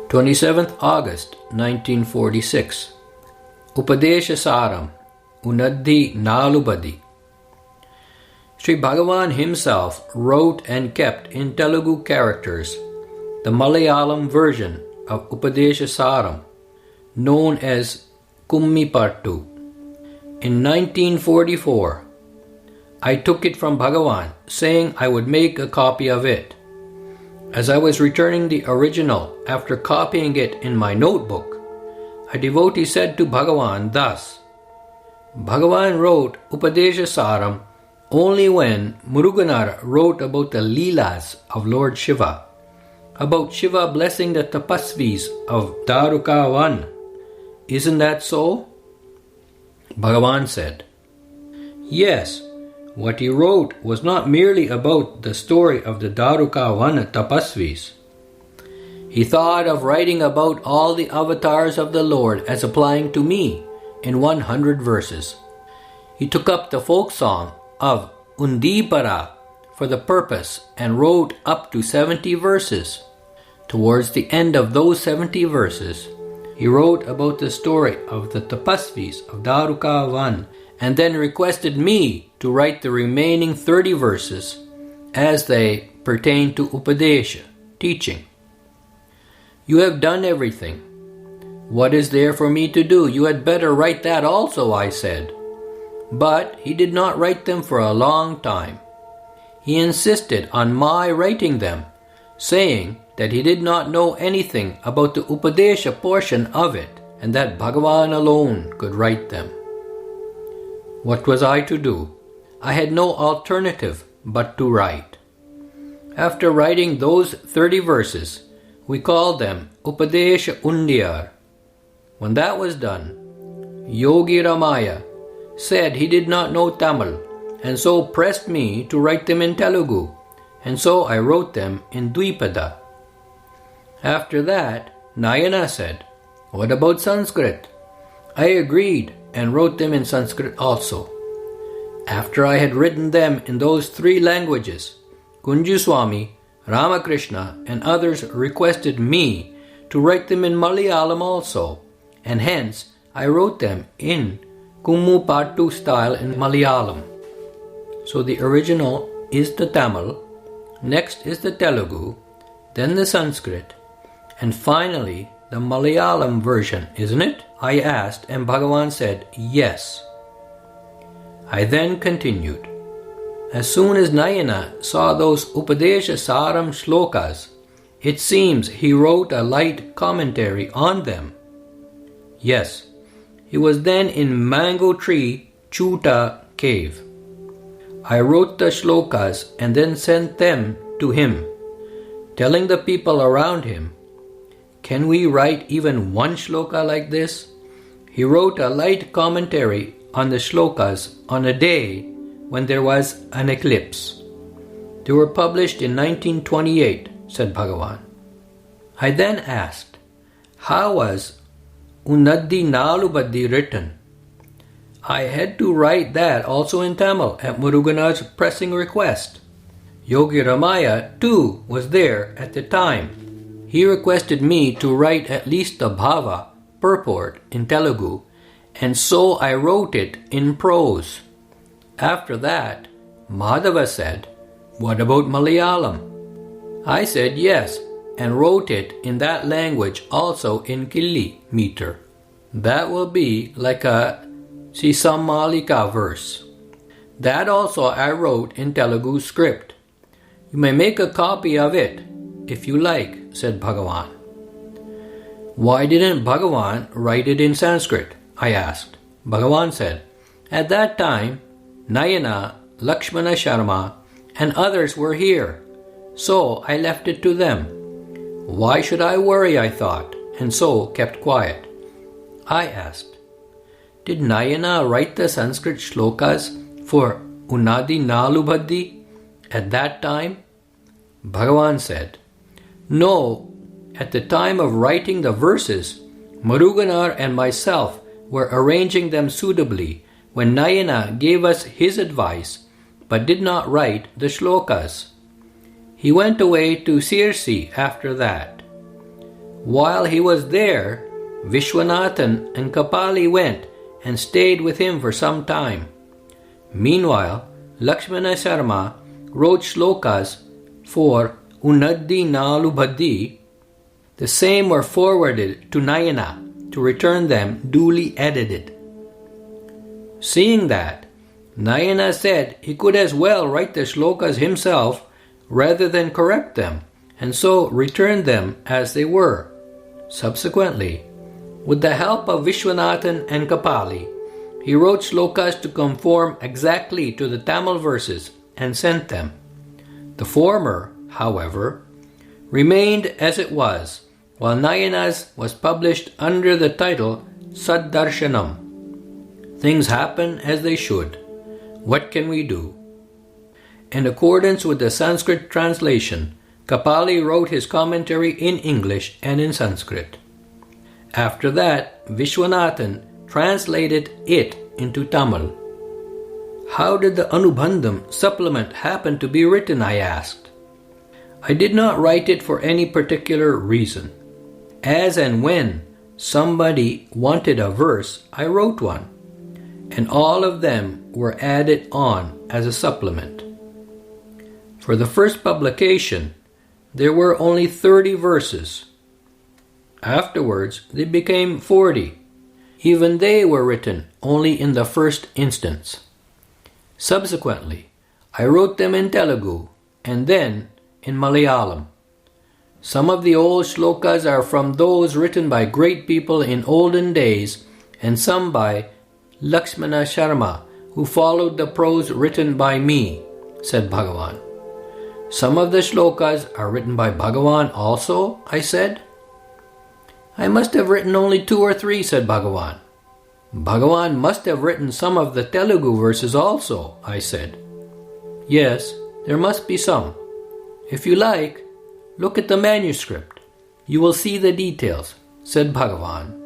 27th August 1946. Upadeshasaram Unnati Nalubadi. Sri Bhagavan himself wrote and kept in Telugu characters the Malayalam version of Upadeshasaram, known as Kummipattu. In 1944, I took it from Bhagavan, saying I would make a copy of it. As I was returning the original after copying it in my notebook, a devotee said to Bhagavan thus: Bhagavan wrote Upadeshasaram only when Muruganar wrote about the Leelas of Lord Shiva, about Shiva blessing the tapasvis of Darukavan. Isn't that so? Bhagavan said, yes. What he wrote was not merely about the story of the Darukavana tapasvis. He thought of writing about all the avatars of the Lord as applying to me in 100 verses. He took up the folk song of Undipara for the purpose and wrote up to 70 verses. Towards the end of those 70 verses, he wrote about the story of the tapasvis of Darukavan and then requested me to write the remaining 30 verses as they pertain to Upadesha, teaching. You have done everything. What is there for me to do? You had better write that also, I said. But he did not write them for a long time. He insisted on my writing them, saying that he did not know anything about the Upadesha portion of it and that Bhagavan alone could write them. What was I to do? I had no alternative but to write. After writing those 30 verses, we called them Upadesha Undiyar. When that was done, Yogi Ramaya said he did not know Tamil and so pressed me to write them in Telugu, and so I wrote them in Dvipada. After that, Nayana said, what about Sanskrit? I agreed and wrote them in Sanskrit also. After I had written them in those 3 languages, Kunjuswami, Ramakrishna, and others requested me to write them in Malayalam also, and hence I wrote them in Kummipattu style in Malayalam. So the original is the Tamil, next is the Telugu, then the Sanskrit, and finally the Malayalam version, isn't it? I asked, and Bhagavan said, yes. I then continued. As soon as Nayana saw those Upadeshasaram shlokas, it seems he wrote a light commentary on them. Yes, he was then in Mango Tree Chuta cave. I wrote the shlokas and then sent them to him, telling the people around him, can we write even one shloka like this? He wrote a light commentary on the shlokas on a day when there was an eclipse. They were published in 1928, said Bhagavan. I then asked, how was Unnati Nalubadi written? I had to write that also in Tamil at Muruganar's pressing request. Yogi Ramaya too was there at the time. He requested me to write at least the bhava, purport, in Telugu, and so I wrote it in prose. After that, Madhava said, what about Malayalam? I said yes, and wrote it in that language also in Killi meter. That will be like a Sisamalika verse. That also I wrote in Telugu script. You may make a copy of it, if you like, said Bhagavan. Why didn't Bhagavan write it in Sanskrit? I asked. Bhagavan said, at that time, Nayana, Lakshmana Sharma, and others were here, so I left it to them. Why should I worry, I thought, and so kept quiet. I asked, did Nayana write the Sanskrit shlokas for Unnati Nalubadi at that time? Bhagavan said, no, at the time of writing the verses, Muruganar and myself were arranging them suitably when Nayana gave us his advice but did not write the shlokas. He went away to Sirsi after that. While he was there, Vishwanathan and Kapali went and stayed with him for some time. Meanwhile, Lakshmana Sharma wrote shlokas for Unaddi Nalubaddi. The same were forwarded to Nayana to return them duly edited. Seeing that, Nayana said he could as well write the shlokas himself rather than correct them, and so returned them as they were. Subsequently, with the help of Vishwanathan and Kapali, he wrote shlokas to conform exactly to the Tamil verses and sent them. The former, however, remained as it was, while Nayana's was published under the title Saddarshanam. Things happen as they should. What can we do? In accordance with the Sanskrit translation, Kapali wrote his commentary in English and in Sanskrit. After that, Vishwanathan translated it into Tamil. How did the Anubandham supplement happen to be written, I asked. I did not write it for any particular reason. As and when somebody wanted a verse, I wrote one, and all of them were added on as a supplement. For the first publication, there were only 30 verses. Afterwards, they became 40. Even they were written only in the first instance. Subsequently, I wrote them in Telugu and then in Malayalam. Some of the old shlokas are from those written by great people in olden days, and some by Lakshmana Sharma, who followed the prose written by me, said Bhagavan. Some of the shlokas are written by Bhagavan also, I said. I must have written only 2 or 3, said Bhagavan. Bhagavan must have written some of the Telugu verses also, I said. Yes, there must be some. If you like, look at the manuscript. You will see the details, said Bhagavan.